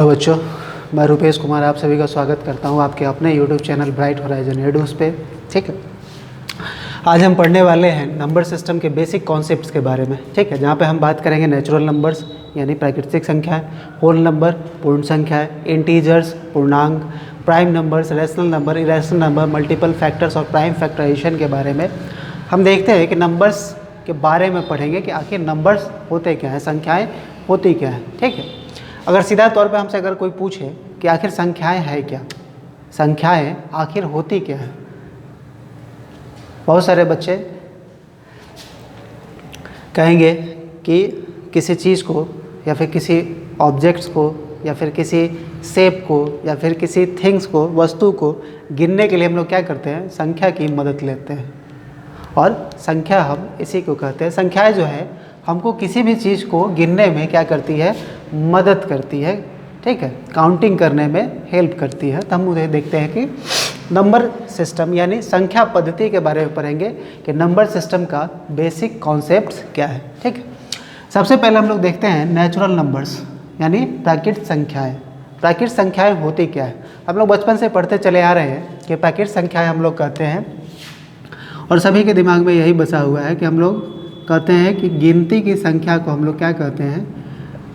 Hello बच्चों, मैं रुपेश कुमार आप सभी का स्वागत करता हूं आपके अपने YouTube चैनल ब्राइट होराइजन एडूस पे। ठीक है, आज हम पढ़ने वाले हैं नंबर सिस्टम के बेसिक कॉन्सेप्ट्स के बारे में। ठीक है, जहां पे हम बात करेंगे नेचुरल नंबर्स यानी प्राकृतिक संख्याएं, होल नंबर पूर्ण संख्याएं, इंटीजर्स पूर्णांक, prime numbers, rational number, irrational number, multiple factors और प्राइम फैक्टराइजेशन के बारे में हम देखते हैं कि नंबर्स के बारे में पढ़ेंगे कि आखिर नंबर्स होते क्या हैं, संख्याएँ होती क्या हैं। ठीक है, अगर सीधा तौर पे हमसे अगर कोई पूछे कि आखिर संख्याएं है क्या, संख्याएं आखिर होती क्या है, बहुत सारे बच्चे कहेंगे कि किसी चीज़ को या फिर किसी ऑब्जेक्ट्स को या फिर किसी शेप को या फिर किसी थिंग्स को, वस्तु को गिनने के लिए हम लोग क्या करते हैं, संख्या की मदद लेते हैं। और संख्या हम इसी को कहते हैं, संख्याएं जो है हमको किसी भी चीज़ को गिनने में क्या करती है, मदद करती है। ठीक है, काउंटिंग करने में हेल्प करती है। तो हम उन्हें देखते हैं कि नंबर सिस्टम यानी संख्या पद्धति के बारे में पढ़ेंगे कि नंबर सिस्टम का बेसिक कॉन्सेप्ट्स क्या है। ठीक है, सबसे पहले हम लोग देखते हैं नेचुरल नंबर्स यानी प्राकृतिक संख्याएं। प्राकृतिक संख्याएं होती क्या है, हम लोग बचपन से पढ़ते चले आ रहे हैं कि प्राकृतिक संख्याएं हम लोग कहते हैं और सभी के दिमाग में यही बसा हुआ है कि हम लोग कहते हैं कि गिनती की संख्या को हम लोग क्या कहते हैं,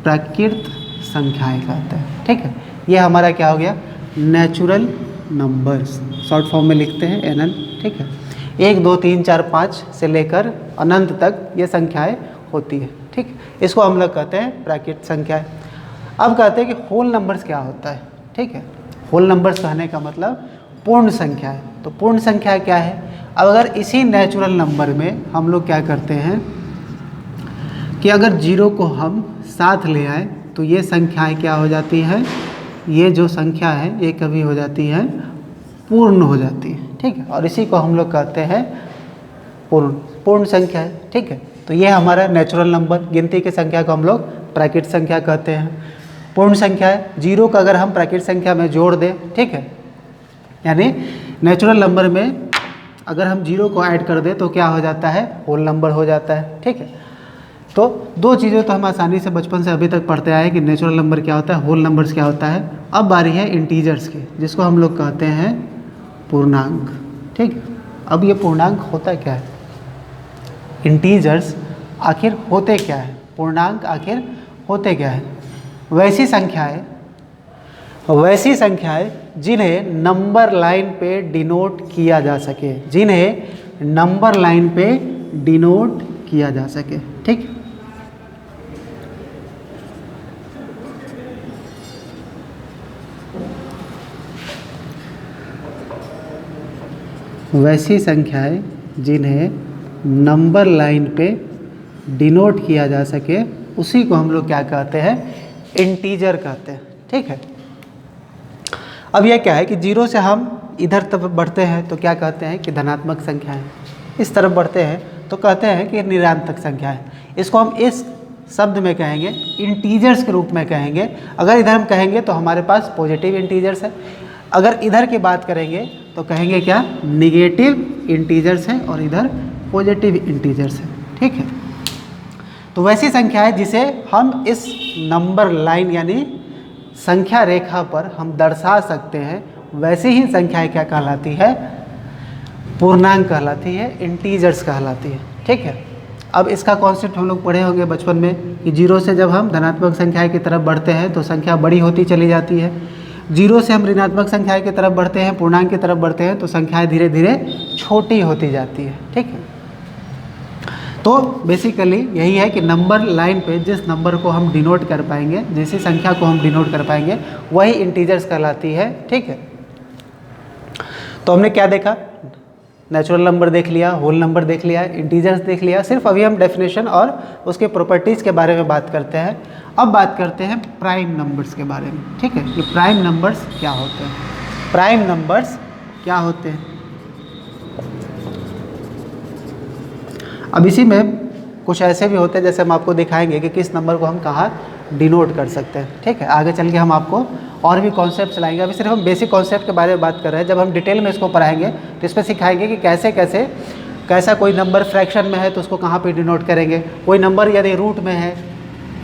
प्राकृतिक संख्याएं कहते हैं। ठीक है, ये हमारा क्या हो गया, नेचुरल नंबर्स, शॉर्ट फॉर्म में लिखते हैं NN। ठीक है, 1 2 3 4 5 से लेकर अनंत तक ये संख्याएं होती है। ठीक, इसको हम लोग कहते हैं प्राकृतिक संख्याएं। अब कहते हैं कि होल नंबर्स क्या होता है। ठीक है, होल नंबर्स कहने का मतलब पूर्ण संख्या है। तो पूर्ण संख्या क्या है, अब अगर इसी नेचुरल नंबर में हम लोग क्या करते हैं कि अगर जीरो को हम साथ ले आए तो ये संख्याएं क्या हो जाती हैं, ये जो संख्या है ये कभी हो जाती है, पूर्ण हो जाती है। ठीक है, और इसी को हम लोग कहते हैं पूर्ण संख्या है। ठीक है, तो ये हमारा नेचुरल नंबर, गिनती की संख्या को हम लोग प्राकृतिक संख्या कहते हैं। पूर्ण संख्या है, जीरो का अगर हम प्राकृतिक संख्या में जोड़ दें, ठीक है, यानी नेचुरल नंबर में अगर हम जीरो को ऐड कर दें तो क्या हो जाता है, होल नंबर हो जाता है। ठीक है, तो दो चीज़ें तो हम आसानी से बचपन से अभी तक पढ़ते आए हैं कि नेचुरल नंबर क्या होता है, होल नंबर्स क्या होता है। अब बारी है इंटीजर्स की, जिसको हम लोग कहते हैं पूर्णांक। ठीक है, अब ये पूर्णांक होता क्या है, इंटीजर्स आखिर होते क्या है, पूर्णांक आखिर होते क्या है। वैसी संख्याएं जिन्हें नंबर लाइन पे डिनोट किया जा सके, जिन्हें नंबर लाइन पे डिनोट किया जा सके। ठीक, वैसी संख्याएं जिन्हें नंबर लाइन पे डिनोट किया जा सके उसी को हम लोग क्या कहते हैं, इंटीजर कहते हैं। ठीक है, अब यह क्या है कि जीरो से हम इधर तरफ बढ़ते हैं तो क्या कहते हैं कि धनात्मक संख्या है, इस तरफ बढ़ते हैं तो कहते हैं कि ऋणात्मक संख्या है। इसको हम इस शब्द में कहेंगे, इंटीजर्स के रूप में कहेंगे। अगर इधर हम कहेंगे तो हमारे पास पॉजिटिव इंटीजर्स है, अगर इधर की बात करेंगे तो कहेंगे क्या, निगेटिव इंटीजर्स हैं और इधर पॉजिटिव इंटीजर्स हैं। ठीक है, तो वैसी संख्या है जिसे हम इस नंबर लाइन यानी संख्या रेखा पर हम दर्शा सकते हैं, वैसी ही संख्याएं क्या कहलाती है, पूर्णांक कहलाती है, इंटीजर्स कहलाती है। ठीक है, अब इसका कॉन्सेप्ट हम लोग पढ़े होंगे बचपन में कि जीरो से जब हम धनात्मक संख्या की तरफ बढ़ते हैं तो संख्या बड़ी होती चली जाती है, जीरो से हम ऋणात्मक संख्या की तरफ बढ़ते हैं, पूर्णांक की तरफ बढ़ते हैं तो संख्याएं धीरे धीरे छोटी होती जाती है। ठीक है, तो बेसिकली यही है कि नंबर लाइन पे जिस नंबर को हम डिनोट कर पाएंगे, जैसी संख्या को हम डिनोट कर पाएंगे, वही इंटीजर्स कहलाती है। ठीक है, तो हमने क्या देखा, नेचुरल नंबर देख लिया, होल नंबर देख लिया, इंटीजर्स देख लिया। सिर्फ अभी हम डेफिनेशन और उसके प्रॉपर्टीज़ के बारे में बात करते हैं। अब बात करते हैं प्राइम नंबर्स के बारे में। ठीक है, ये प्राइम नंबर्स क्या होते हैं, प्राइम नंबर्स क्या होते हैं। अब इसी में कुछ ऐसे भी होते हैं, जैसे हम आपको दिखाएंगे कि किस नंबर को हम कहाँ डिनोट कर सकते हैं। ठीक है, आगे चल के हम आपको और भी कॉन्सेप्ट लाएंगे। अभी सिर्फ हम बेसिक कॉन्सेप्ट के बारे में बात कर रहे हैं, जब हम डिटेल में इसको पढ़ाएंगे तो इसमें सिखाएंगे कि कैसा कोई नंबर फ्रैक्शन में है तो उसको कहाँ पे डिनोट करेंगे, कोई नंबर यदि रूट में है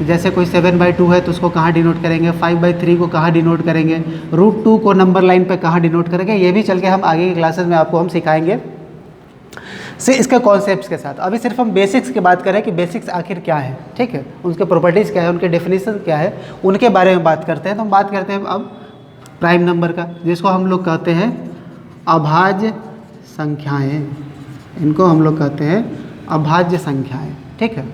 जैसे कोई 7/2 है तो उसको कहाँ डिनोट करेंगे, 5/3 को कहाँ डिनोट करेंगे, √2 को नंबर लाइन पे कहाँ डिनोट करेंगे, ये भी चल के हम आगे की क्लासेस में आपको हम सिखाएंगे से इसके कॉन्सेप्ट्स के साथ। अभी सिर्फ हम बेसिक्स की बात करें कि बेसिक्स आखिर क्या है, ठीक है, उसके प्रॉपर्टीज़ क्या है, उनके डेफिनेशन क्या है, उनके बारे में बात करते हैं। तो हम बात करते हैं अब प्राइम नंबर का, जिसको हम लोग कहते हैं अभाज्य संख्याएँ। इनको हम लोग कहते हैं अभाज्य संख्याएँ, ठीक है।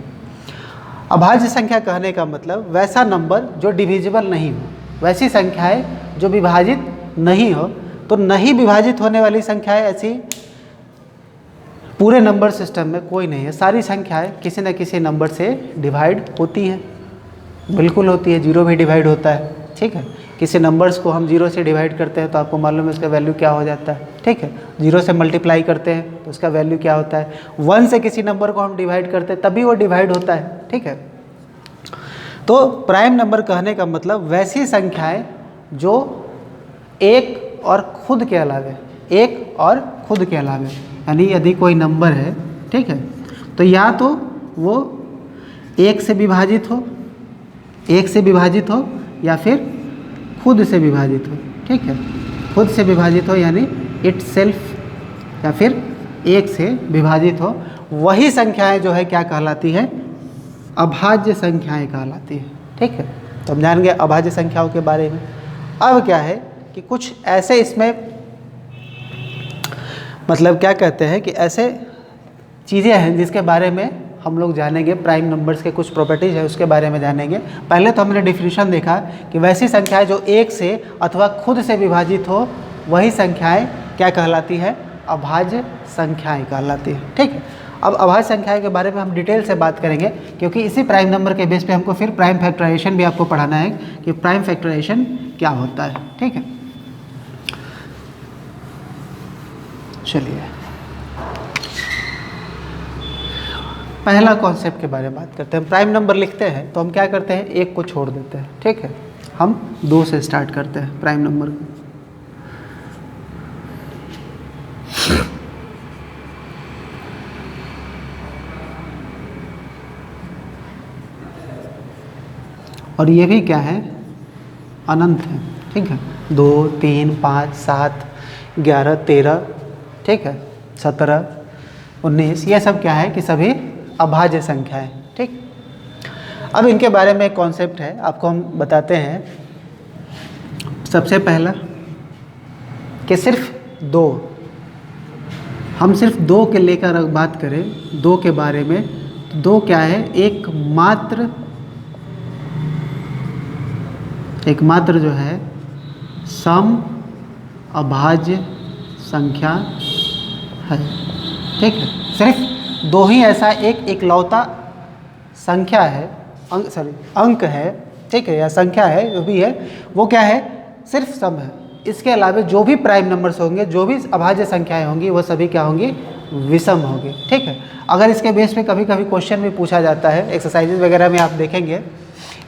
अभाज्य संख्या कहने का मतलब वैसा नंबर जो डिविजिबल नहीं हो, वैसी संख्याएँ जो विभाजित नहीं हो। तो नहीं विभाजित होने वाली संख्याएँ ऐसी पूरे नंबर सिस्टम में कोई नहीं है। सारी संख्याएं किसी न किसी नंबर से डिवाइड होती हैं, बिल्कुल होती है। जीरो भी डिवाइड होता है, ठीक है। किसी नंबर्स को हम जीरो से डिवाइड करते हैं तो आपको मालूम है उसका वैल्यू क्या हो जाता है, ठीक है। जीरो से मल्टीप्लाई करते हैं तो उसका वैल्यू क्या होता है। 1 से किसी नंबर को हम डिवाइड करते हैं तभी वो डिवाइड होता है, ठीक है। तो प्राइम नंबर कहने का मतलब वैसी संख्याएँ जो एक और खुद के अलावे, एक और खुद के अलावे, यानी यदि कोई नंबर है, ठीक है, तो या तो वो एक से विभाजित हो, एक से विभाजित हो, या फिर खुद से विभाजित हो, ठीक है। खुद से विभाजित हो यानी इट सेल्फ, या फिर एक से विभाजित हो, वही संख्याएं जो है क्या कहलाती है, अभाज्य संख्याएं कहलाती है, ठीक है। तो हम जानेंगे अभाज्य संख्याओं के बारे में। अब क्या है कि कुछ ऐसे इसमें मतलब क्या कहते हैं कि ऐसे चीज़ें हैं जिसके बारे में हम लोग जानेंगे। प्राइम नंबर्स के कुछ प्रॉपर्टीज़ है उसके बारे में जानेंगे। पहले तो हमने डिफिनीशन देखा कि वैसी संख्याएं जो एक से अथवा खुद से विभाजित हो वही संख्याएं क्या कहलाती है, अभाज्य संख्याएं कहलाती है, ठीक है। अब अभाज्य संख्याएं के बारे में हम डिटेल से बात करेंगे, क्योंकि इसी प्राइम नंबर के बेस पे हमको फिर प्राइम फैक्टराइजेशन भी आपको पढ़ाना है कि प्राइम फैक्टराइजेशन क्या होता है, ठीक है। चलिए पहला कॉन्सेप्ट के बारे में बात करते हैं। प्राइम नंबर लिखते हैं तो हम क्या करते हैं, एक को छोड़ देते हैं, ठीक है। हम 2 से स्टार्ट करते हैं प्राइम नंबर को। और ये भी क्या है, अनंत है, ठीक है। 2, 3, 5, 7, 11, 13, ठीक है, 17, 19, ये सब क्या है कि सभी अभाज्य संख्या है, ठीक। अब इनके बारे में एक कॉन्सेप्ट है, आपको हम बताते हैं। सबसे पहला कि सिर्फ 2, हम सिर्फ 2 के लेकर बात करें, 2 के बारे में। 2 क्या है, एकमात्र जो है सम अभाज्य संख्या है, ठीक है। सिर्फ 2 ही ऐसा एक इकलौता संख्या है, अंक है, ठीक है, या संख्या है जो भी है, वो क्या है, सिर्फ सम है। इसके अलावा जो भी प्राइम नंबर्स होंगे, जो भी अभाज्य संख्याएं होंगी, वो सभी क्या होंगी, विषम होंगी, ठीक है। अगर इसके बेस पे कभी कभी क्वेश्चन भी पूछा जाता है, एक्सरसाइजेज वगैरह में आप देखेंगे,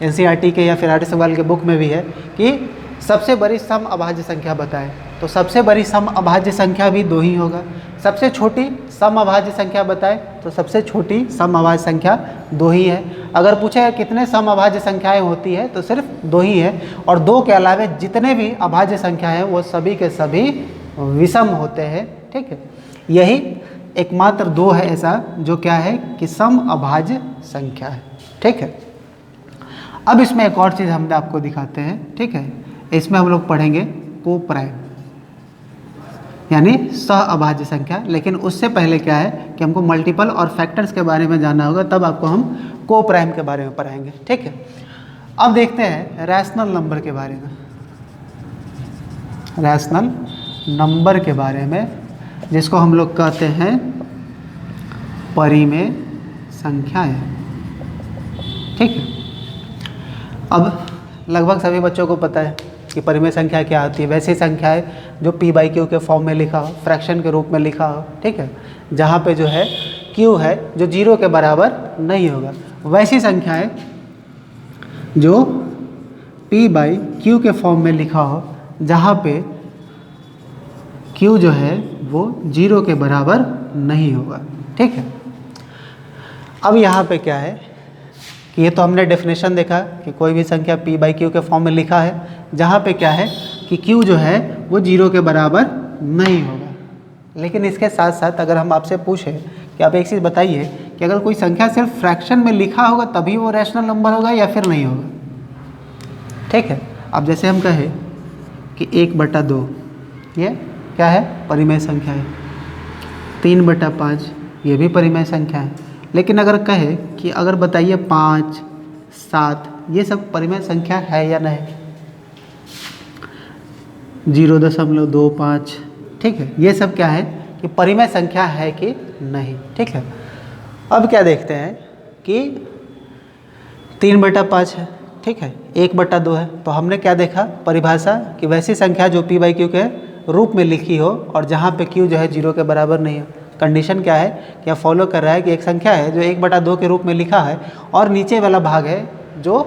एनसीईआरटी के या फिर आर्ट सवाल के बुक में भी है कि सबसे बड़ी सम अभाज्य संख्या बताएं, तो सबसे बड़ी सम अभाज्य संख्या भी 2 ही होगा। सबसे छोटी सम अभाज्य संख्या बताएं तो सबसे छोटी सम अभाज्य संख्या 2 ही है। अगर पूछे कितने सम अभाज्य संख्याएं होती है तो सिर्फ 2 ही है। और 2 के अलावा जितने भी अभाज्य संख्या हैं वो सभी के सभी विषम होते हैं, ठीक है। यही एकमात्र 2 है ऐसा जो क्या है कि सम अभाज्य संख्या है, ठीक है। अब इसमें एक और चीज़ हम आपको दिखाते हैं, ठीक है। इसमें हम लोग पढ़ेंगे को प्राइम, यानी सह अभाज्य संख्या। लेकिन उससे पहले क्या है कि हमको मल्टीपल और फैक्टर्स के बारे में जानना होगा, तब आपको हम को प्राइम के बारे में पढ़ाएंगे, ठीक है। अब देखते हैं रैशनल नंबर के बारे में, रैशनल नंबर के बारे में, जिसको हम लोग कहते हैं परिमेय संख्याएं, ठीक है। अब लगभग सभी बच्चों को पता है कि परिमेय संख्या क्या होती है। वैसी संख्या है जो p/q के फॉर्म में लिखा हो, फ्रैक्शन के रूप में लिखा हो, ठीक है, जहाँ पे जो है q है जो 0 के बराबर नहीं होगा। वैसी संख्या है जो p/q के फॉर्म में लिखा हो, जहाँ पे q जो है वो 0 के बराबर नहीं होगा, ठीक है। अब यहाँ पे क्या है कि ये तो हमने डेफिनेशन देखा कि कोई भी संख्या p/q के फॉर्म में लिखा है, जहाँ पे क्या है कि q जो है वो 0 के बराबर नहीं होगा। लेकिन इसके साथ साथ अगर हम आपसे पूछें कि आप एक चीज़ बताइए कि अगर कोई संख्या सिर्फ फ्रैक्शन में लिखा होगा तभी वो रैशनल नंबर होगा या फिर नहीं होगा? ठीक है, अब जैसे हम कहें कि 1/2 ये क्या है, परिमेय संख्या है। 3/5 ये भी परिमेय संख्या है। लेकिन अगर कहे कि अगर बताइए 5, 7 ये सब परिमेय संख्या है या नहीं? 0.25, ठीक है, ये सब क्या है कि परिमेय संख्या है कि नहीं। ठीक है, अब क्या देखते हैं कि 3/5 है, ठीक है, 1/2 है, तो हमने क्या देखा परिभाषा कि वैसी संख्या जो p/q के रूप में लिखी हो और जहाँ पे q जो है 0 के बराबर नहीं है। कंडीशन क्या है, क्या फॉलो कर रहा है कि एक संख्या है जो 1/2 के रूप में लिखा है और नीचे वाला भाग है जो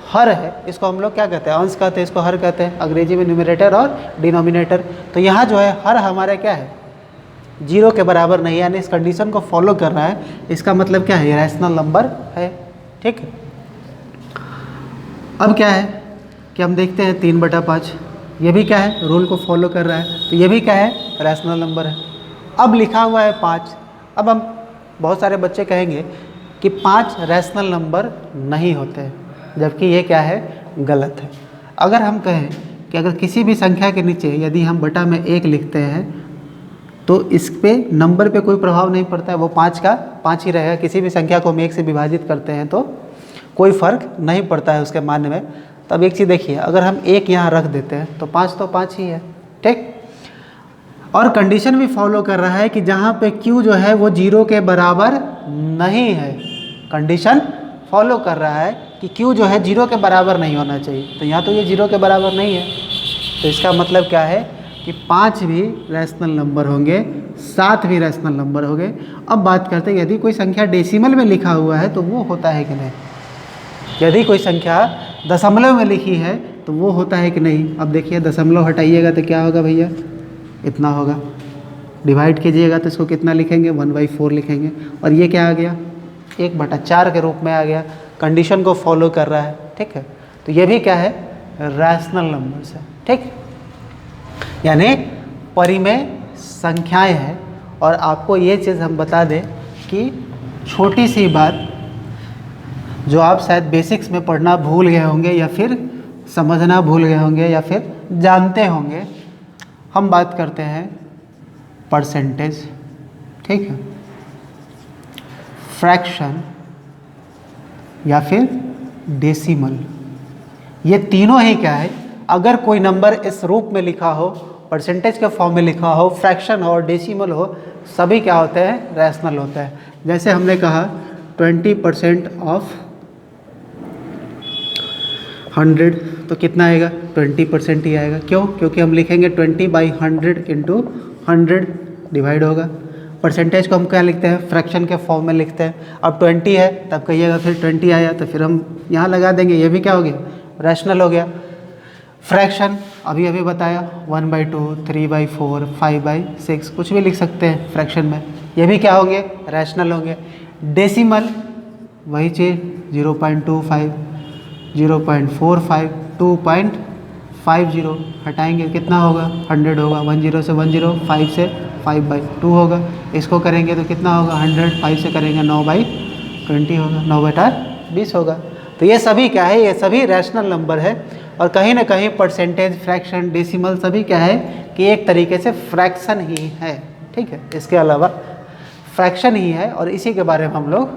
हर है, इसको हम लोग क्या कहते हैं, अंश कहते हैं, इसको हर कहते हैं, अंग्रेजी में न्यूमरेटर और डिनोमिनेटर। तो यहाँ जो है हर हमारा क्या है 0 के बराबर नहीं है, यानी इस कंडीशन को फॉलो कर रहा है। इसका मतलब क्या है, रैशनल नंबर है। ठीक है, अब क्या है कि हम देखते हैं 3/5 ये भी क्या है, रूल को फॉलो कर रहा है, तो ये भी क्या है, रैशनल नंबर है। अब लिखा हुआ है 5। अब हम बहुत सारे बच्चे कहेंगे कि 5 रैशनल नंबर नहीं होते हैं, जबकि ये क्या है, गलत है। अगर हम कहें कि अगर किसी भी संख्या के नीचे यदि हम बटा में 1 लिखते हैं तो इस पे नंबर पे कोई प्रभाव नहीं पड़ता है, वो 5 का 5 ही रहेगा। किसी भी संख्या को हम 1 से विभाजित करते हैं तो कोई फर्क नहीं पड़ता है उसके मान में। तब एक चीज़ देखिए, अगर हम 1 यहाँ रख देते हैं तो 5 तो 5 ही है। ठीक, और कंडीशन भी फॉलो कर रहा है कि जहाँ पे q जो है वो 0 के बराबर नहीं है। कंडीशन फॉलो कर रहा है कि q जो है 0 के बराबर नहीं होना चाहिए, तो यहाँ तो ये 0 के बराबर नहीं है। तो इसका मतलब क्या है कि 5 भी रैशनल नंबर होंगे, 7 भी रैशनल नंबर होंगे। अब बात करते हैं यदि कोई संख्या डेसिमल में लिखा हुआ है तो वो होता है कि नहीं। यदि कोई संख्या दशमलव में लिखी है तो वो होता है कि नहीं। अब देखिए दशमलव हटाइएगा तो क्या होगा भैया, इतना होगा। डिवाइड कीजिएगा तो इसको कितना लिखेंगे, 1/4 लिखेंगे। और ये क्या आ गया, 1/4 के रूप में आ गया। कंडीशन को फॉलो कर रहा है। ठीक है, तो ये भी क्या है, रैशनल नंबर्स है। ठीक, यानी परिमेय संख्याएं हैं। और आपको ये चीज़ हम बता दें कि छोटी सी बात जो आप शायद बेसिक्स में पढ़ना भूल गए होंगे या फिर समझना भूल गए होंगे या फिर जानते होंगे, हम बात करते हैं परसेंटेज, ठीक है, फ्रैक्शन या फिर डेसिमल। ये तीनों ही क्या है, अगर कोई नंबर इस रूप में लिखा हो, परसेंटेज के फॉर्म में लिखा हो, फ्रैक्शन हो, डेसिमल हो, सभी क्या होते हैं, रैशनल होते हैं। जैसे हमने कहा 20% ऑफ 100 तो कितना आएगा, 20% ही आएगा। क्यों, क्योंकि हम लिखेंगे 20/100 × 100 डिवाइड होगा। परसेंटेज को हम क्या लिखते हैं, फ्रैक्शन के फॉर्म में लिखते हैं। अब 20 है तब कहिएगा फिर 20 आया तो फिर हम यहाँ लगा देंगे, ये भी क्या हो गया, रैशनल हो गया। फ्रैक्शन अभी बताया 1/2, 3/4, 5/6 कुछ भी लिख सकते हैं फ्रैक्शन में, ये भी क्या होंगे, रैशनल होंगे। डेसिमल वही चीज़ 0.25, 0.45, 2.50 हटाएंगे कितना होगा, 100 होगा। 10 से 10, 5 से 5/2 होगा। इसको करेंगे तो कितना होगा, 100, 5 से करेंगे 9/20 होगा, 9/20 होगा। तो ये सभी क्या है, ये सभी रैशनल नंबर है। और कहीं ना कहीं परसेंटेज, फ्रैक्शन, डेसिमल सभी क्या है कि एक तरीके से फ्रैक्शन ही है। ठीक है, इसके अलावा फ्रैक्शन ही है और इसी के बारे में हम लोग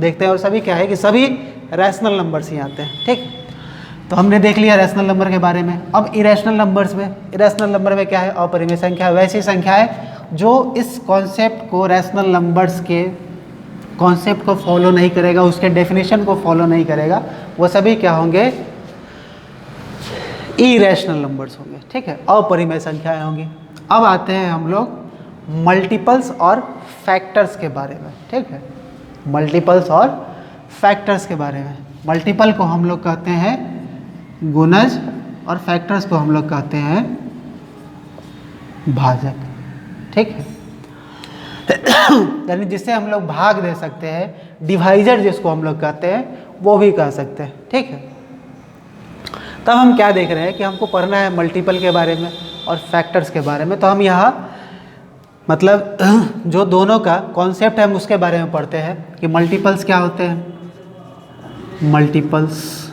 देखते हैं। और सभी क्या है कि सभी रैशनल नंबर्स ही आते हैं। ठीक, तो हमने देख लिया रैशनल नंबर के बारे में। अब इरेशनल नंबर्स में, इरेशनल नंबर में क्या है, अपरिमेय संख्या, वैसी संख्या है जो इस कॉन्सेप्ट को, रैशनल नंबर्स के कॉन्सेप्ट को फॉलो नहीं करेगा, उसके डेफिनेशन को फॉलो नहीं करेगा, वो सभी क्या होंगे, इरेशनल नंबर्स होंगे। ठीक है, अपरिमेय संख्याएं होंगी। अब आते हैं हम लोग मल्टीपल्स और फैक्टर्स के बारे में। ठीक है, मल्टीपल्स और फैक्टर्स के बारे में। मल्टीपल को हम लोग कहते हैं गुणज और फैक्टर्स को हम लोग कहते हैं भाजक। ठीक है, यानी जिससे हम लोग भाग दे सकते हैं, डिवाइजर जिसको हम लोग कहते हैं, वो भी कह सकते हैं, ठीक है। तब हम क्या देख रहे हैं कि हमको पढ़ना है मल्टीपल के बारे में और फैक्टर्स के बारे में। तो हम यहाँ मतलब जो दोनों का कॉन्सेप्ट है हम उसके बारे में पढ़ते हैं कि मल्टीपल्स क्या होते हैं। मल्टीपल्स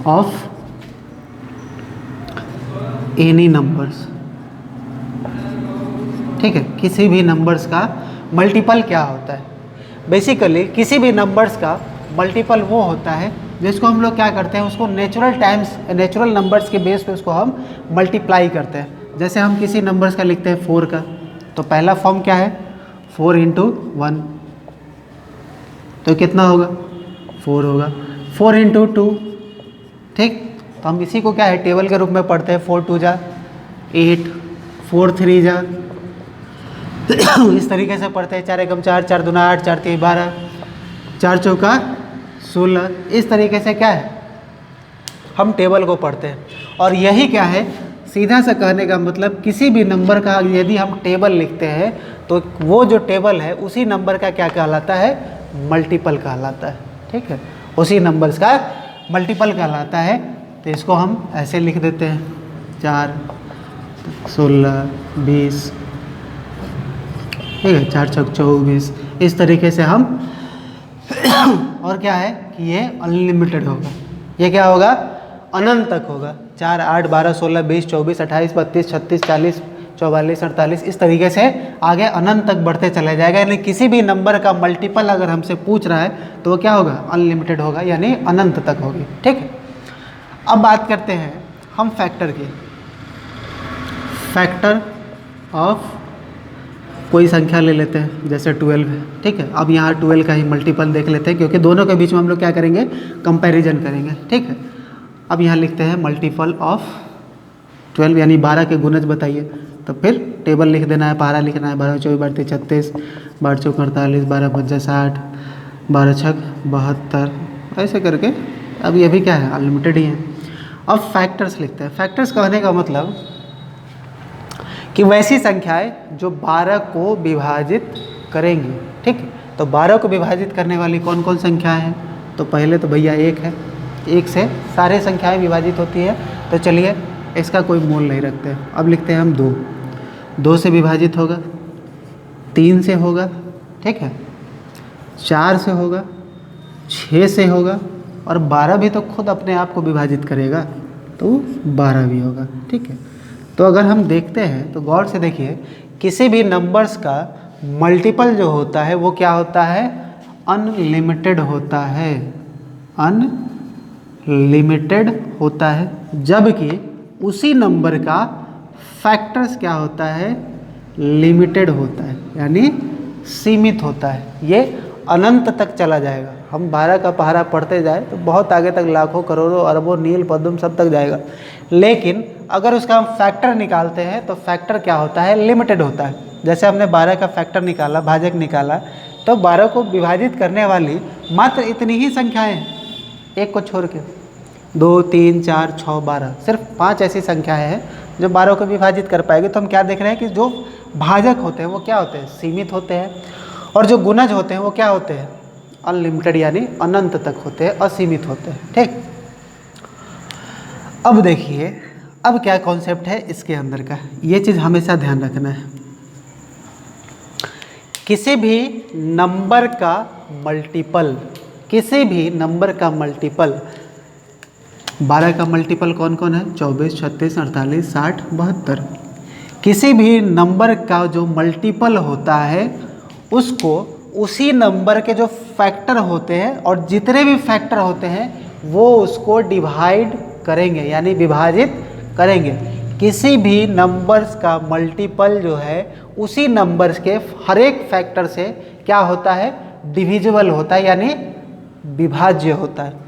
ऑफ एनी नंबर्स, ठीक है, किसी भी नंबर्स का मल्टीपल क्या होता है। बेसिकली किसी भी नंबर्स का मल्टीपल वो होता है जिसको हम लोग क्या करते हैं, उसको नेचुरल नंबर्स के बेस पे उसको हम मल्टीप्लाई करते हैं। जैसे हम किसी नंबर्स का लिखते हैं 4 का, तो पहला फॉर्म क्या है 4 × 1, तो कितना होगा 4 होगा। 4 × 2, ठीक, तो हम इसी को क्या है टेबल के रूप में पढ़ते हैं। 4 × 2 = 8, 4 × 3 = इस तरीके से पढ़ते हैं। 4 × 1 = 4, 4 × 2 = 8, 4 × 3 = 12, 4 × 4 = 16। इस तरीके से क्या है हम टेबल को पढ़ते हैं। और यही क्या है सीधा सा कहने का मतलब, किसी भी नंबर का यदि हम टेबल लिखते हैं तो वो जो टेबल है उसी नंबर का क्या कहलाता है, मल्टीपल कहलाता है, ठीक है, उसी नंबर्स का मल्टीपल कहलाता है। तो इसको हम ऐसे लिख देते हैं 4, 16, 20, ठीक है, 4 × 6 = 24। इस तरीके से हम और क्या है कि ये अनलिमिटेड होगा, ये क्या होगा अनंत तक होगा। 4, 8, 12, 16, 20, 24, 28, 32, 36, 40, 44, 48, इस तरीके से आगे अनंत तक बढ़ते चला जाएगा। यानी किसी भी नंबर का मल्टीपल अगर हमसे पूछ रहा है तो वो क्या होगा अनलिमिटेड होगा, यानी अनंत तक होगी, ठीक है। अब बात करते हैं हम फैक्टर की। फैक्टर ऑफ कोई संख्या ले लेते हैं, जैसे 12 है, ठीक है। अब यहाँ 12 का ही मल्टीपल देख लेते हैं क्योंकि दोनों के बीच में हम लोग क्या करेंगे कंपैरिजन करेंगे, ठीक है। अब यहाँ लिखते हैं मल्टीपल ऑफ 12 यानी 12 के गुणज बताइए। तो फिर टेबल लिख देना है, पारा लिखना है, 12 × 24 = 36, 12 × 4 = 48, 12 × 5 = 60, 12 × 6 = 72, ऐसे करके। अब ये भी क्या है अनलिमिटेड ही है। अब फैक्टर्स लिखते हैं। फैक्टर्स कहने का मतलब कि वैसी संख्याएं जो 12 को विभाजित करेंगी, ठीक है। तो 12 को विभाजित करने वाली कौन कौन संख्याएं हैं, तो पहले तो भैया 1 है, 1 से सारे संख्याएं विभाजित होती है। तो चलिए इसका कोई मूल नहीं रखते हैं। अब लिखते हैं हम 2, 2 से विभाजित होगा, 3 से होगा, ठीक है, 4 से होगा, 6 से होगा, और 12 भी तो खुद अपने आप को विभाजित करेगा तो 12 भी होगा, ठीक है। तो अगर हम देखते हैं तो गौर से देखिए, किसी भी नंबर्स का मल्टीपल जो होता है वो क्या होता है अनलिमिटेड होता है, अनलिमिटेड होता है। जबकि उसी नंबर का फैक्टर्स क्या होता है लिमिटेड होता है, यानी सीमित होता है। ये अनंत तक चला जाएगा। हम 12 का पहाड़ा पढ़ते जाए तो बहुत आगे तक, लाखों करोड़ों अरबों नील पद्म सब तक जाएगा। लेकिन अगर उसका हम फैक्टर निकालते हैं तो फैक्टर क्या होता है लिमिटेड होता है। जैसे हमने 12 का फैक्टर निकाला, भाजक निकाला, तो 12 को विभाजित करने वाली मात्र इतनी ही संख्याएं हैं, एक को छोड़ के 2, 3, 4, 6, 12, सिर्फ 5 ऐसी संख्याएं हैं जो 12 को विभाजित कर पाएगी। तो हम क्या देख रहे हैं कि जो भाजक होते हैं वो क्या होते हैं सीमित होते हैं, और जो गुणज होते हैं वो क्या होते हैं अनलिमिटेड यानी अनंत तक होते हैं, असीमित होते हैं, ठीक। अब देखिए अब क्या कॉन्सेप्ट है इसके अंदर का, ये चीज़ हमेशा ध्यान रखना है। किसी भी नंबर का मल्टीपल, किसी भी नंबर का मल्टीपल, 12 का मल्टीपल कौन कौन है 24, 36, 48, 60, 72। किसी भी नंबर का जो मल्टीपल होता है उसको उसी नंबर के जो फैक्टर होते हैं और जितने भी फैक्टर होते हैं वो उसको डिवाइड करेंगे यानी विभाजित करेंगे। किसी भी नंबर्स का मल्टीपल जो है उसी नंबर्स के हर एक फैक्टर से क्या होता है डिविजिबल होता है यानी विभाज्य होता है।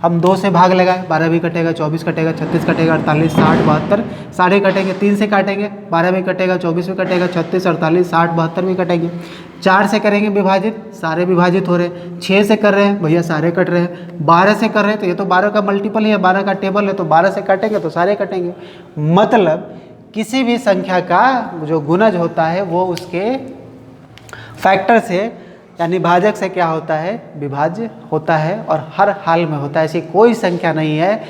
हम 2 से भाग लगाए 12 भी कटेगा, 24 कटेगा, 36 कटेगा, 48, 60, 72, साढ़े कटेंगे, 3 से काटेंगे 12 भी कटेगा, 24 भी कटेगा, 36, 48, 60, 72 भी कटेंगे। 4 से करेंगे विभाजित, सारे विभाजित हो रहे हैं। 6 से कर रहे हैं भैया सारे कट रहे हैं। 12 से कर रहे हैं तो ये तो 12 का मल्टीपल ही है, 12 का टेबल है तो 12 से काटेंगे तो सारे कटेंगे। मतलब किसी भी संख्या का जो गुणज होता है वो उसके फैक्टर से यानी भाजक से क्या होता है, विभाज्य होता है और हर हाल में होता है। ऐसी कोई संख्या नहीं है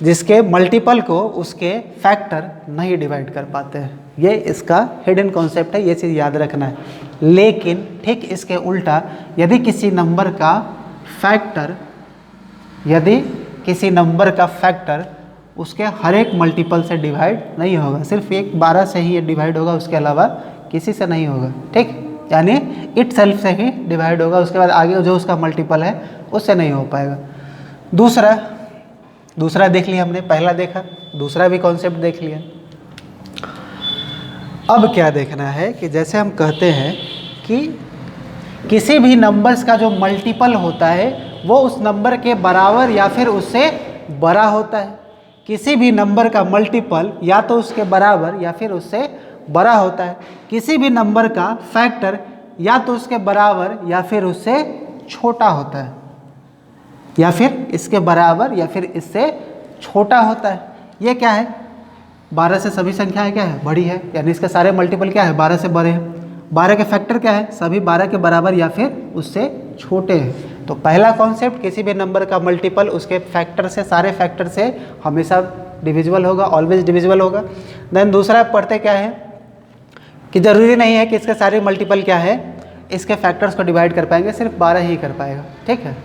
जिसके मल्टीपल को उसके फैक्टर नहीं डिवाइड कर पाते हैं। ये इसका हिडन कॉन्सेप्ट है, ये चीज़ याद रखना है। लेकिन ठीक इसके उल्टा यदि किसी नंबर का फैक्टर उसके हर एक मल्टीपल से डिवाइड नहीं होगा, सिर्फ एक 12 से ही ये डिवाइड होगा, उसके अलावा किसी से नहीं होगा। ठीक, यानी इट सेल्फ से ही डिवाइड होगा, उसके बाद आगे जो उसका मल्टीपल है उससे नहीं हो पाएगा। दूसरा देख लिया हमने, पहला देखा, दूसरा भी कॉन्सेप्ट देख लिया। अब क्या देखना है कि जैसे हम कहते हैं कि किसी भी नंबर्स का जो मल्टीपल होता है वो उस नंबर के बराबर या फिर उससे बड़ा होता है। किसी भी नंबर का मल्टीपल या तो उसके बराबर या फिर उससे बड़ा होता है। किसी भी नंबर का फैक्टर या तो उसके बराबर या फिर उससे छोटा होता है, या फिर इसके बराबर या फिर इससे छोटा होता है। ये क्या है, 12 से सभी संख्याएं क्या है, बड़ी है, यानी इसके सारे मल्टीपल क्या है, 12 से बड़े हैं। 12 के फैक्टर क्या है, सभी 12 के बराबर या फिर उससे छोटे हैं। तो पहला कॉन्सेप्ट, किसी भी नंबर का मल्टीपल उसके फैक्टर से, सारे फैक्टर से हमेशा डिविजिबल होगा, ऑलवेज डिविजिबल होगा। देन दूसरा पढ़ते क्या है कि ज़रूरी नहीं है कि इसके सारे मल्टीपल क्या है इसके फैक्टर्स को डिवाइड कर पाएंगे, सिर्फ 12 ही कर पाएगा। ठीक है।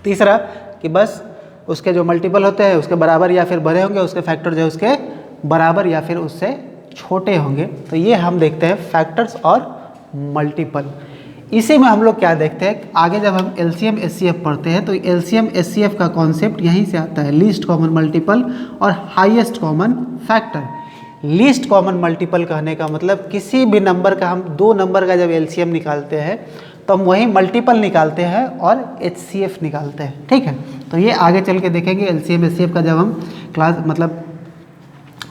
तीसरा कि बस उसके जो मल्टीपल होते हैं उसके बराबर या फिर बड़े होंगे, उसके फैक्टर जो है उसके बराबर या फिर उससे छोटे होंगे। तो ये हम देखते हैं फैक्टर्स और मल्टीपल। इसी में हम लोग क्या देखते हैं, आगे जब हम एलसीएम एचसीएफ पढ़ते हैं तो एलसीएम एचसीएफ का कॉन्सेप्ट यहीं से आता है, लीस्ट कॉमन मल्टीपल और highest common factor. Least common multiple कहने का मतलब किसी भी नंबर का, हम दो नंबर का जब एलसीएम निकालते हैं तो हम वही मल्टीपल निकालते हैं और एचसीएफ निकालते हैं। ठीक है, तो ये आगे चल के देखेंगे एलसीएम एचसीएफ का, जब हम क्लास मतलब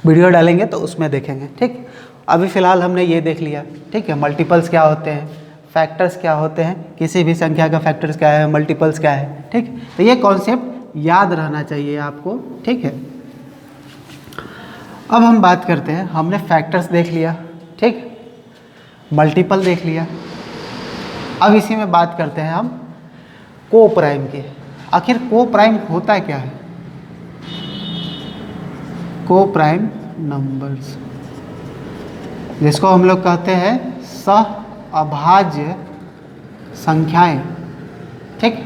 वीडियो डालेंगे तो उसमें देखेंगे। ठीक, अभी फ़िलहाल हमने ये देख लिया। ठीक है, मल्टीपल्स क्या होते हैं, फैक्टर्स क्या होते हैं, किसी भी संख्या का फैक्टर्स क्या है, मल्टीपल्स क्या है। ठीक, तो ये कॉन्सेप्ट याद रहना चाहिए आपको। ठीक है, अब हम बात करते हैं, हमने फैक्टर्स देख लिया, ठीक, मल्टीपल देख लिया। अब इसी में बात करते हैं हम को प्राइम के। आखिर को प्राइम होता क्या है? को प्राइम नंबर्स, जिसको हम लोग कहते हैं सह अभाज्य संख्याएं। ठीक,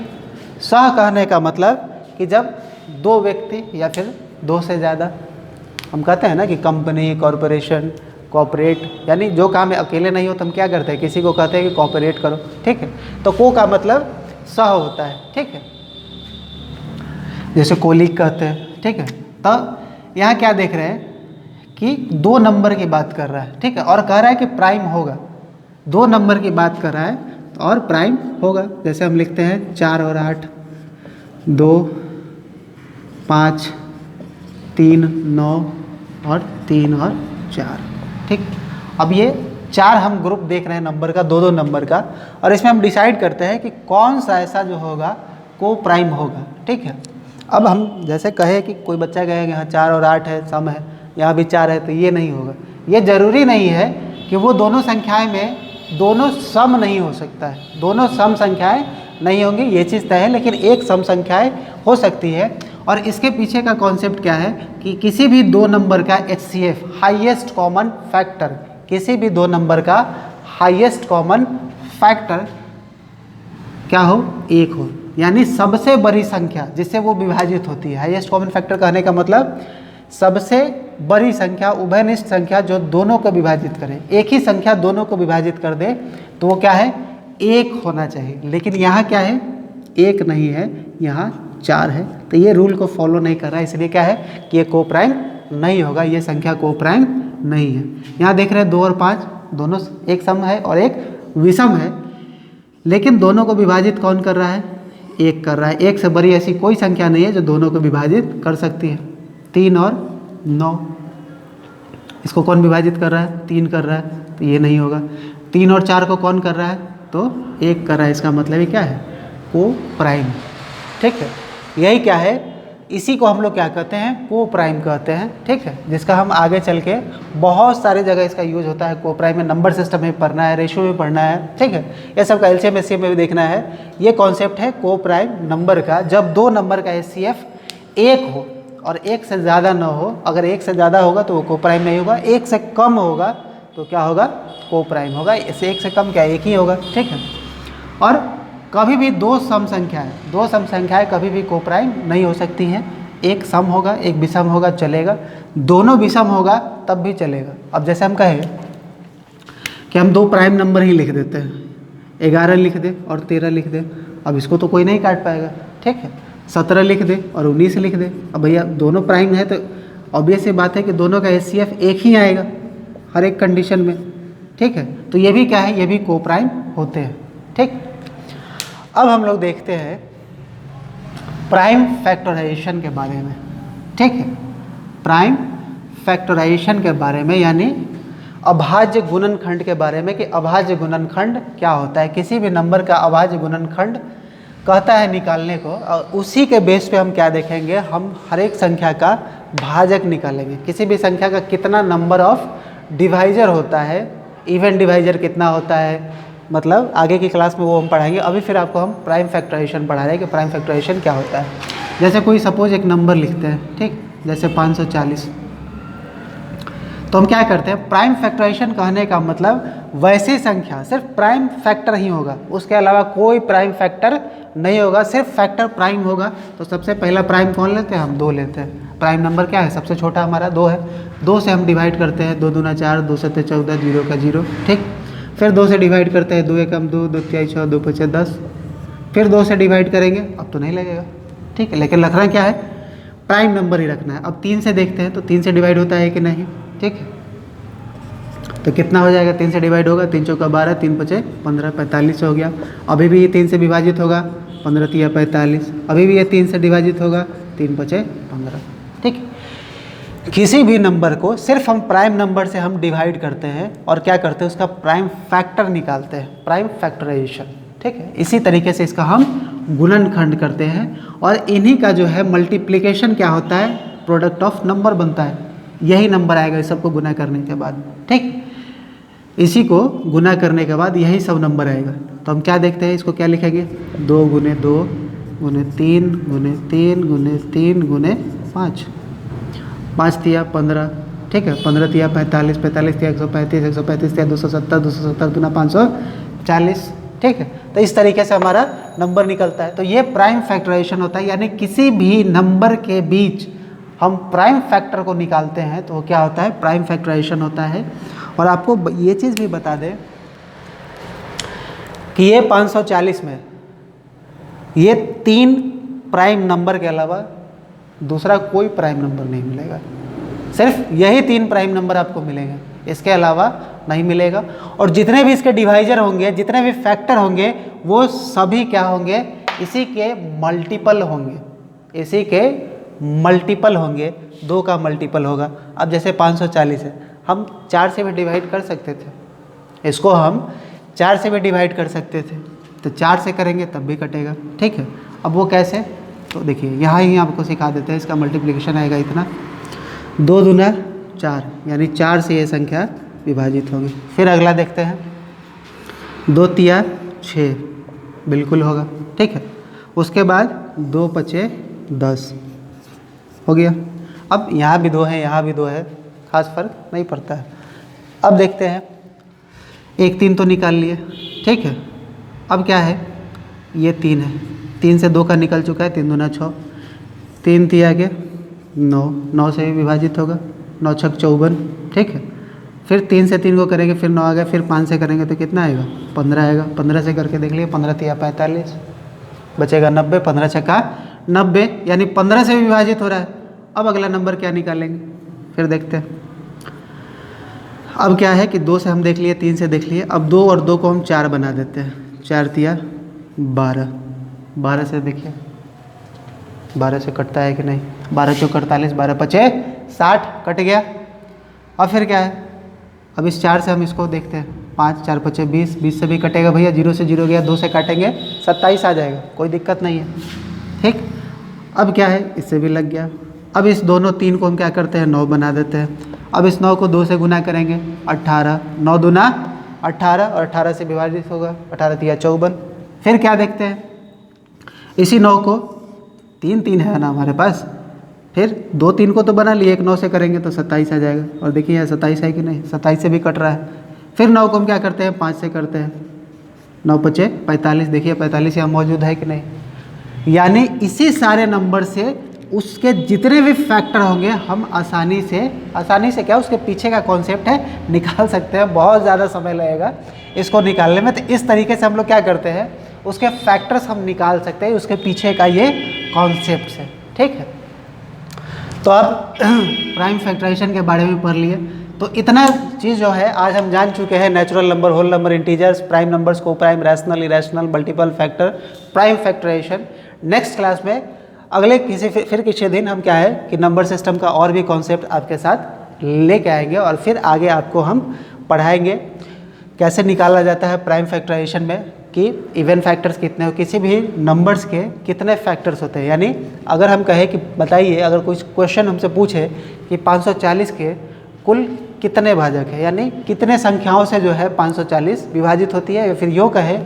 सह कहने का मतलब कि जब दो व्यक्ति या फिर दो से ज़्यादा, हम कहते हैं ना कि कंपनी, कॉरपोरेशन, कॉपरेट, यानी जो काम अकेले नहीं हो तो हम क्या करते हैं, किसी को कहते हैं कि कॉपरेट करो। ठीक है, तो को का मतलब सह होता है। ठीक है, जैसे कोलीग कहते हैं। ठीक है, तो यहाँ क्या देख रहे हैं कि दो नंबर की बात कर रहा है। ठीक है, और कह रहा है कि प्राइम होगा, दो नंबर की बात कर रहा है और प्राइम होगा। जैसे हम लिखते हैं 4 और 8, 2, 5, 3, 9 और 3 और 4। ठीक, अब ये 4 हम ग्रुप देख रहे हैं नंबर का, दो नंबर का, और इसमें हम डिसाइड करते हैं कि कौन सा ऐसा जो होगा को प्राइम होगा। ठीक है, अब हम जैसे कहे कि कोई बच्चा कहेगा यहाँ 4 और 8 है, सम है, यहाँ भी 4 है, तो ये नहीं होगा। ये ज़रूरी नहीं है कि वो दोनों संख्याएं में दोनों सम नहीं हो सकता है, दोनों सम संख्याएं नहीं होंगी, ये चीज़ तय है, लेकिन एक सम संख्याएं हो सकती है। और इसके पीछे का कॉन्सेप्ट क्या है कि किसी भी दो नंबर का एचसीएफ, हाईएस्ट कॉमन फैक्टर, किसी भी दो नंबर का हाईएस्ट कॉमन फैक्टर क्या हो, एक हो, यानी सबसे बड़ी संख्या जिससे वो विभाजित होती है। हाईएस्ट कॉमन फैक्टर कहने का मतलब सबसे बड़ी संख्या, उभयनिष्ठ संख्या जो दोनों को विभाजित करे, एक ही संख्या दोनों को विभाजित कर दे, तो वो क्या है, एक होना चाहिए। लेकिन यहाँ क्या है, एक नहीं है, यहाँ 4 है। तो ये रूल को फॉलो नहीं कर रहा है, इसलिए क्या है कि ये को प्राइम नहीं होगा, ये संख्या को प्राइम नहीं है। यहाँ देख रहे हैं 2 और 5 दोनों एक सम है और एक विषम है, लेकिन दोनों को विभाजित कौन कर रहा है, एक कर रहा है। एक से बड़ी ऐसी कोई संख्या नहीं है जो दोनों को विभाजित कर सकती है। 3 और 9, इसको कौन विभाजित कर रहा है, 3 कर रहा है, तो ये नहीं होगा। 3 और 4 को कौन कर रहा है, तो 1 कर रहा है, इसका मतलब ये क्या है, को प्राइम। ठीक है, यही क्या है, इसी को हम लोग क्या कहते हैं, को प्राइम कहते हैं, ठीक है, जिसका हम आगे चल के बहुत सारे जगह इसका यूज होता है। को प्राइम में नंबर सिस्टम में पढ़ना है, रेशियो में पढ़ना है, ठीक है, ये सब का एलसीएम एचसीएफ में भी देखना है। ये कॉन्सेप्ट है को प्राइम नंबर का, जब दो नंबर का एचसीएफ एक हो और एक से ज़्यादा न हो। अगर एक से ज़्यादा होगा तो वो को प्राइम नहीं होगा, एक से कम होगा तो क्या होगा, को प्राइम होगा। इससे एक से कम क्या, एक ही होगा, ठीक है। और कभी भी दो सम संख्याएं कभी भी को प्राइम नहीं हो सकती हैं। एक सम होगा, एक विषम होगा, चलेगा। दोनों विषम होगा तब भी चलेगा। अब जैसे हम कहें कि हम दो प्राइम नंबर ही लिख देते हैं, 11 लिख दे और 13 लिख दे, अब इसको तो कोई नहीं काट पाएगा, ठीक है। 17 लिख दे और 19 लिख दे, अब भैया दोनों प्राइम है तो ऑब्वियस सी बात है कि दोनों का एचसीएफ एक ही आएगा हर एक कंडीशन में, ठीक है। तो ये भी क्या है, ये भी को प्राइम होते हैं, ठीक। अब हम लोग देखते हैं प्राइम फैक्टराइजेशन के बारे में, ठीक है। प्राइम फैक्टराइजेशन के बारे में यानी अभाज्य गुणनखंड के बारे में कि अभाज्य गुणनखंड क्या होता है। किसी भी नंबर का अभाज्य गुणनखंड कहता है निकालने को, और उसी के बेस पे हम क्या देखेंगे, हम हर एक संख्या का भाजक निकालेंगे। किसी भी संख्या का कितना नंबर ऑफ डिवाइजर होता है, इवन डिवाइजर कितना होता है, मतलब आगे की क्लास में वो हम पढ़ाएंगे। अभी फिर आपको हम प्राइम फैक्टराइजेशन पढ़ा रहे हैं कि प्राइम फैक्टराइजेशन क्या होता है। जैसे कोई सपोज एक नंबर लिखते हैं, ठीक, जैसे 540, तो हम क्या करते हैं, प्राइम फैक्टराइजेशन कहने का मतलब वैसी संख्या सिर्फ प्राइम फैक्टर ही होगा, उसके अलावा कोई प्राइम फैक्टर नहीं होगा, सिर्फ फैक्टर प्राइम होगा। तो सबसे पहला प्राइम कौन लेते हैं, हम 2 लेते हैं। प्राइम नंबर क्या है, सबसे छोटा हमारा 2 है। 2 से हम डिवाइड करते हैं, 2 दूना 4, 2 सत्ते 14, 0 का 0, ठीक। फिर 2 से डिवाइड करते हैं, 2 एकम 2, 2 तिहाई 6, 2 पचे 10। फिर 2 से डिवाइड करेंगे, अब तो नहीं लगेगा, ठीक है, लेकिन रखना क्या है, प्राइम नंबर ही रखना है। अब 3 से देखते हैं तो 3 से डिवाइड होता है कि नहीं, ठीक है। तो कितना हो जाएगा, 3 से डिवाइड होगा, 3 चौका 12, 3 पचे 15, 45 हो गया। अभी भी ये 3 से विभाजित होगा, 15 तिया 45। अभी भी ये 3 से डिवाजित होगा, 3 पचे 15, ठीक। किसी भी नंबर को सिर्फ हम प्राइम नंबर से हम डिवाइड करते हैं और क्या करते हैं, उसका प्राइम फैक्टर निकालते हैं, प्राइम फैक्टराइजेशन, ठीक है। इसी तरीके से इसका हम गुणनखंड करते हैं और इन्हीं का जो है मल्टीप्लिकेशन क्या होता है, प्रोडक्ट ऑफ नंबर बनता है। यही नंबर आएगा इस सबको गुना करने के बाद, ठीक। इसी को गुना करने के बाद यही सब नंबर आएगा। तो हम क्या देखते हैं, इसको क्या लिखेंगे, 2 गुने 2 गुने 3 गुने 3 गुने 3 गुने 5, 5 तिया 15, ठीक है, 15 तिया 45, 45 तिया 135, 135 तिया 270, 270 गुना 540, ठीक है। तो इस तरीके से हमारा नंबर निकलता है। तो ये प्राइम फैक्टराइजेशन होता है, यानी किसी भी नंबर के बीच हम प्राइम फैक्टर को निकालते हैं तो वो क्या होता है, प्राइम फैक्टराइजेशन होता है। और आपको ये चीज़ भी बता दें कि ये 540 में ये 3 प्राइम नंबर के अलावा दूसरा कोई प्राइम नंबर नहीं मिलेगा, सिर्फ यही 3 प्राइम नंबर आपको मिलेंगे, इसके अलावा नहीं मिलेगा। और जितने भी इसके डिवाइजर होंगे, जितने भी फैक्टर होंगे, वो सभी क्या होंगे, इसी के मल्टीपल होंगे, इसी के मल्टीपल होंगे, 2 का मल्टीपल होगा। अब जैसे 540 है, हम 4 से भी डिवाइड कर सकते थे, इसको हम 4 से भी डिवाइड कर सकते थे, तो 4 से करेंगे तब भी कटेगा, ठीक है। अब वो कैसे, तो देखिए यहाँ ही आपको सिखा देते हैं। इसका मल्टीप्लिकेशन आएगा इतना, 2 दूना 4, यानी 4 से ये संख्या विभाजित होगी। फिर अगला देखते हैं, 2 तिया 6, बिल्कुल होगा, ठीक है। उसके बाद 2 पचे 10 हो गया। अब यहाँ भी 2 है, यहाँ भी 2 है, खास फर्क नहीं पड़ता है। अब देखते हैं, 1 3 तो निकाल लिए, ठीक है। अब क्या है, ये 3 है, 3 से 2 का निकल चुका है, 3 दूना 6, 3 तिया के 9, 9 से भी विभाजित होगा, 9 छक 54, ठीक है। फिर 3 से 3 को करेंगे, फिर 9 आ गया, फिर 5 से करेंगे तो कितना आएगा, 15 आएगा। 15 से करके देख लिए, 15 तिया 45, बचेगा 90, 15 छक्का 90, यानी 15 से भी विभाजित हो रहा है। अब अगला नंबर क्या निकालेंगे, फिर देखते हैं। अब क्या है कि 2 से हम देख लिए, 3 से देख लिए, अब 2 और 2 को हम 4 बना देते हैं, 4 तिया 12, 12 से देखिए, 12 से कटता है कि नहीं, 12 चौक 48, 12 पचे 60, कट गया। अब फिर क्या है, अब इस 4 से हम इसको देखते हैं, 5 4 पचे 20, 20 से भी कटेगा भैया, 0 से 0 गया, 2 से काटेंगे 27 आ जाएगा, कोई दिक्कत नहीं है, ठीक। अब क्या है, इससे भी लग गया। अब इस दोनों 3 को हम क्या करते हैं, 9 बना देते हैं। अब इस 9 को 2 से गुना करेंगे, 18, 9 दूना 18 और 18 से विभाजित होगा, 18 तिया 54। फिर क्या देखते हैं, इसी 9 को 3 3 है ना हमारे पास, फिर 2 3 को तो बना लिए, एक 9 से करेंगे तो 27 आ जाएगा। और देखिए यहाँ 27 है कि नहीं, 27 से भी कट रहा है। फिर 9 को हम क्या करते हैं, 5 से करते हैं, 9 पचे 45, देखिए 45 यहाँ मौजूद है कि नहीं। यानी इसी सारे नंबर से उसके जितने भी फैक्टर होंगे हम आसानी से क्या उसके पीछे का कॉन्सेप्ट है निकाल सकते हैं। बहुत ज़्यादा समय लगेगा इसको निकालने में। तो इस तरीके से हम लोग क्या करते हैं, उसके फैक्टर्स हम निकाल सकते हैं उसके पीछे का ये कॉन्सेप्ट है, ठीक है। तो अब प्राइम फैक्टराइजेशन के बारे में पढ़ लिए। तो इतना चीज़ जो है आज हम जान चुके हैं, natural number, whole number, integers, prime numbers, coprime, rational, irrational, multiple factor, prime factorization. Next class में अगले फिर किसी दिन हम क्या है कि नंबर सिस्टम का और भी कॉन्सेप्ट आपके साथ लेके आएंगे और फिर आगे आपको हम पढ़ाएंगे कैसे निकाला जाता है प्राइम फैक्टराइजेशन में कि इवन फैक्टर्स कितने हो, किसी भी नंबर्स के कितने फैक्टर्स होते हैं। यानी अगर हम कहें कि बताइए, अगर कुछ क्वेश्चन हमसे पूछे कि 540 के कुल कितने भाजक है, यानी कितने संख्याओं से जो है 540 विभाजित होती है, या फिर यूँ कहे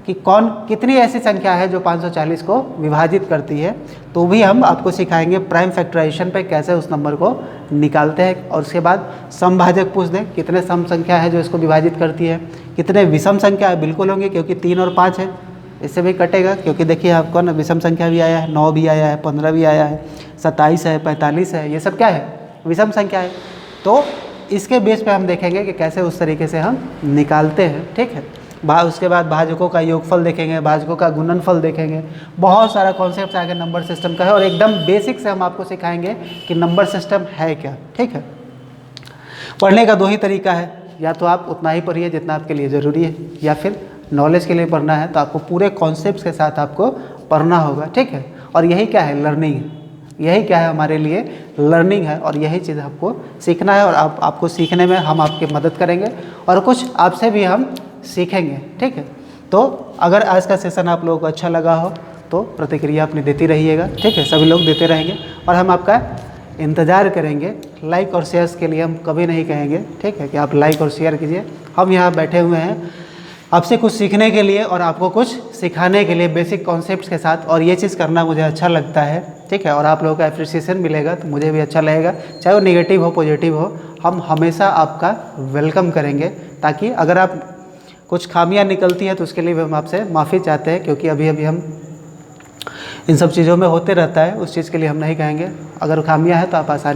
कि कितनी ऐसी संख्या है जो 540 को विभाजित करती है, तो भी हम आपको सिखाएंगे प्राइम फैक्टराइजेशन पे कैसे उस नंबर को निकालते हैं। और उसके बाद समभाजक पूछ दें, कितने सम संख्या है जो इसको विभाजित करती है, कितने विषम संख्या है, बिल्कुल होंगे क्योंकि 3 और 5 है, इससे भी कटेगा क्योंकि देखिए आपको ना विषम संख्या भी आया है, 9 भी आया है, 15 भी आया है, 27 है, 45 है, ये सब क्या है, विषम संख्या है। तो इसके बेस पे हम देखेंगे कि कैसे उस तरीके से हम निकालते हैं, ठीक है। उसके बाद भाजकों का योगफल देखेंगे, भाजकों का गुणनफल देखेंगे, बहुत सारा कॉन्सेप्ट आगे नंबर सिस्टम का है और एकदम बेसिक से हम आपको सिखाएंगे कि नंबर सिस्टम है क्या, ठीक है। पढ़ने का 2 ही तरीका है, या तो आप उतना ही पढ़िए जितना आपके लिए ज़रूरी है, या फिर नॉलेज के लिए पढ़ना है तो आपको पूरे कॉन्सेप्ट के साथ आपको पढ़ना होगा, ठीक है। और यही क्या है, लर्निंग, यही क्या है हमारे लिए लर्निंग है और यही चीज़ आपको सीखना है और आपको सीखने में हम आपकी मदद करेंगे और कुछ आपसे भी हम सीखेंगे, ठीक है। तो अगर आज का सेशन आप लोगों को अच्छा लगा हो तो प्रतिक्रिया अपनी देती रहिएगा, ठीक है, सभी लोग देते रहेंगे और हम आपका इंतज़ार करेंगे। लाइक और शेयर्स के लिए हम कभी नहीं कहेंगे, ठीक है, कि आप लाइक और शेयर कीजिए। हम यहाँ बैठे हुए हैं आपसे कुछ सीखने के लिए और आपको कुछ सिखाने के लिए बेसिक कॉन्सेप्ट्स के साथ, और ये चीज़ करना मुझे अच्छा लगता है, ठीक है। और आप लोगों का एप्रिसिएशन मिलेगा तो मुझे भी अच्छा लगेगा, चाहे वो नेगेटिव हो पॉजिटिव हो, हम हमेशा आपका वेलकम करेंगे। ताकि अगर आप कुछ खामियां निकलती हैं तो उसके लिए भी हम आपसे माफ़ी चाहते हैं, क्योंकि अभी हम इन सब चीज़ों में होते रहता है, उस चीज़ के लिए हम नहीं कहेंगे। अगर खामियां हैं तो आप आसानी